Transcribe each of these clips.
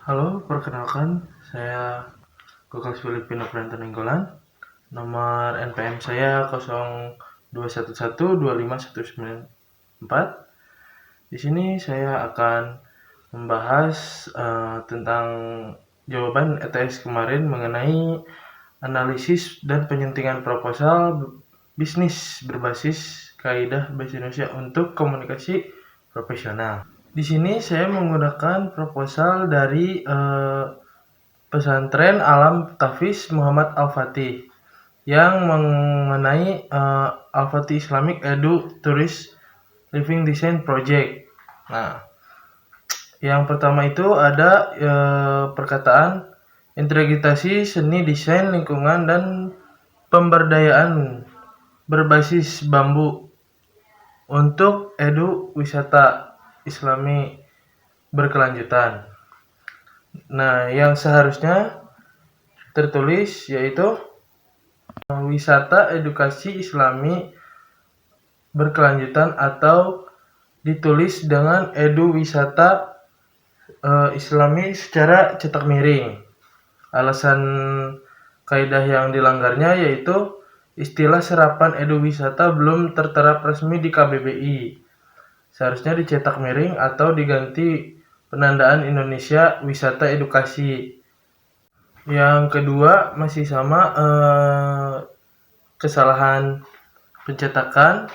Halo, perkenalkan, saya Gogas Filipino Pranto Nenggolan. Nomor NPM saya 0211251194. Di sini saya akan membahas tentang jawaban ETS kemarin mengenai analisis dan penyuntingan proposal bisnis berbasis kaidah bahasa Indonesia untuk komunikasi profesional. Di sini saya menggunakan proposal dari Pesantren Alam Tahfiz Muhammad Al-Fatih yang mengenai Al-Fatih Islamic Edu Tourist Living Design Project. Nah, yang pertama itu ada perkataan integrasi seni desain lingkungan dan pemberdayaan berbasis bambu untuk edu wisata Islami berkelanjutan. Nah, yang seharusnya tertulis yaitu wisata edukasi Islami berkelanjutan atau ditulis dengan edu wisata Islami secara cetak miring. Alasan kaidah yang dilanggarnya yaitu istilah serapan edu wisata belum tertera resmi di KBBI. Seharusnya dicetak miring atau diganti penandaan Indonesia Wisata Edukasi. Yang kedua masih sama kesalahan pencetakan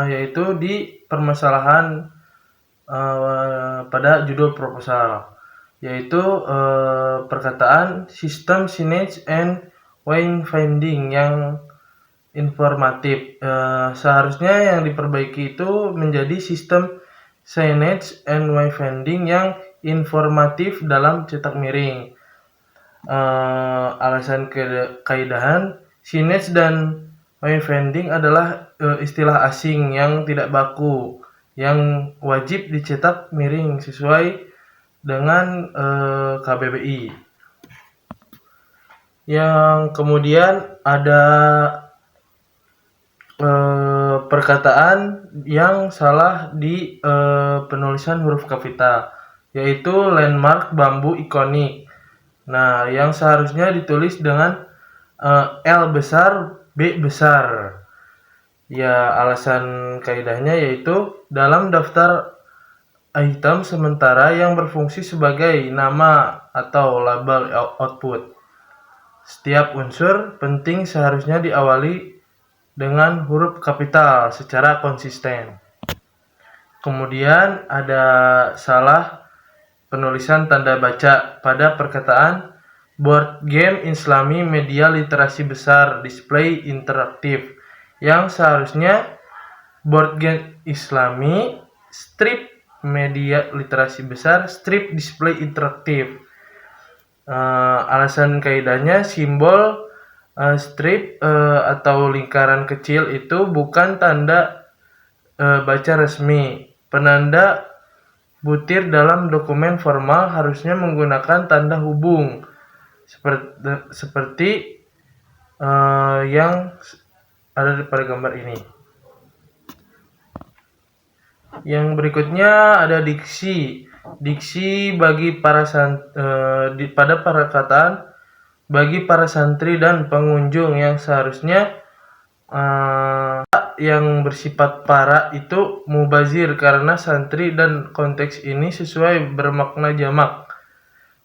yaitu di permasalahan pada judul proposal, yaitu perkataan sistem signage and wayfinding yang informatif. Seharusnya yang diperbaiki itu menjadi sistem signage and wayfinding yang informatif dalam cetak miring. Alasan kaidahan signage dan wayfinding adalah istilah asing yang tidak baku yang wajib dicetak miring sesuai dengan KBBI. Yang kemudian ada perkataan yang salah di penulisan huruf kapital, yaitu landmark bambu ikonik. Nah, yang seharusnya ditulis dengan L besar, B besar. Ya, alasan kaidahnya yaitu dalam daftar item sementara yang berfungsi sebagai nama atau label output. Setiap unsur penting seharusnya diawali dengan huruf kapital secara konsisten. Kemudian ada salah penulisan tanda baca pada perkataan board game Islami media literasi besar display interaktif, yang seharusnya board game Islami strip media literasi besar strip display interaktif. Alasan kaidahnya simbol strip atau lingkaran kecil itu bukan tanda baca resmi. Penanda butir dalam dokumen formal harusnya menggunakan tanda hubung seperti yang ada pada gambar ini. Yang berikutnya ada diksi. Diksi bagi para pada perkataan bagi para santri dan pengunjung yang seharusnya yang bersifat para itu mubazir karena santri dan konteks ini sesuai bermakna jamak.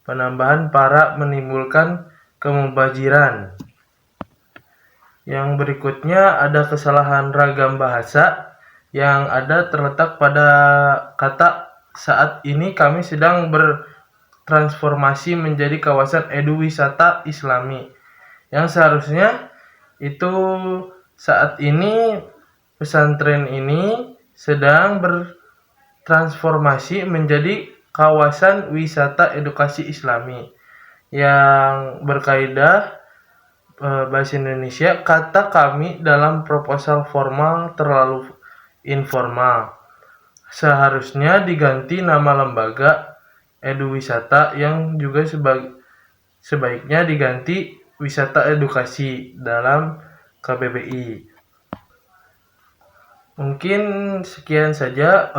Penambahan para menimbulkan kemubaziran. Yang berikutnya ada kesalahan ragam bahasa yang ada terletak pada kata saat ini kami sedang bertransformasi menjadi kawasan edu wisata Islami. Yang seharusnya itu saat ini pesantren ini sedang bertransformasi menjadi kawasan wisata edukasi Islami. Yang berkaidah bahasa Indonesia, kata kami dalam proposal formal terlalu informal. Seharusnya diganti nama lembaga edu wisata yang juga sebaiknya diganti wisata edukasi dalam KBBI. Mungkin sekian saja,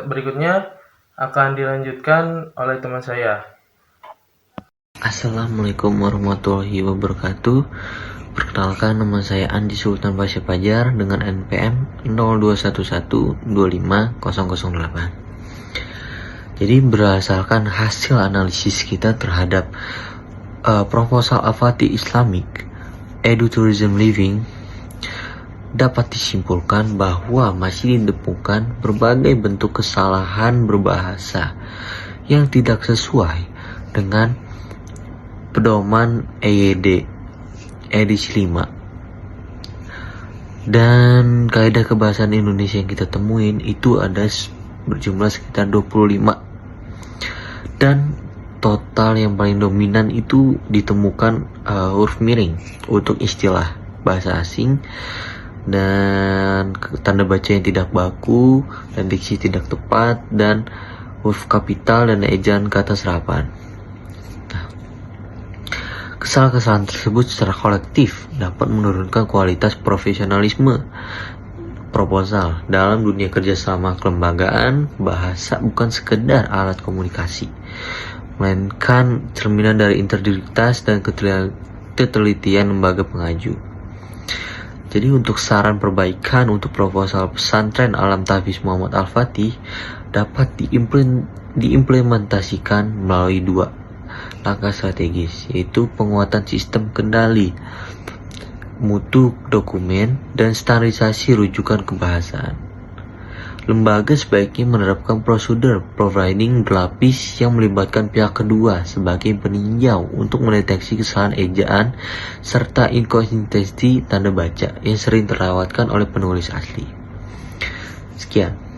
berikutnya akan dilanjutkan oleh teman saya. Assalamualaikum warahmatullahi wabarakatuh. Perkenalkan, nama saya Andi Sultan Pasha Fajar dengan NPM 0211250008. Jadi berdasarkan hasil analisis kita terhadap proposal Al-Fatih Islamic Edutourism Living, dapat disimpulkan bahwa masih ditemukan berbagai bentuk kesalahan berbahasa yang tidak sesuai dengan pedoman EYD edisi 5. Dan kaidah kebahasaan Indonesia yang kita temuin itu ada berjumlah sekitar 25. Dan total yang paling dominan itu ditemukan huruf miring untuk istilah bahasa asing, dan tanda baca yang tidak baku, dan diksi tidak tepat, dan huruf kapital dan ejaan kata serapan. Kesalahan-kesalahan tersebut secara kolektif dapat menurunkan kualitas profesionalisme proposal. Dalam dunia kerjasama kelembagaan, bahasa bukan sekedar alat komunikasi, melainkan cerminan dari integritas dan ketelitian lembaga pengaju. Jadi untuk saran perbaikan untuk proposal pesantren Alam Tahfiz Muhammad Al-Fatih dapat diimplementasikan melalui 2 langkah strategis, yaitu penguatan sistem kendali mutu dokumen dan standarisasi rujukan kebahasaan. Lembaga sebaiknya menerapkan prosedur proofreading berlapis yang melibatkan pihak kedua sebagai peninjau untuk mendeteksi kesalahan ejaan serta inkonsistensi tanda baca yang sering terlewatkan oleh penulis asli. Sekian.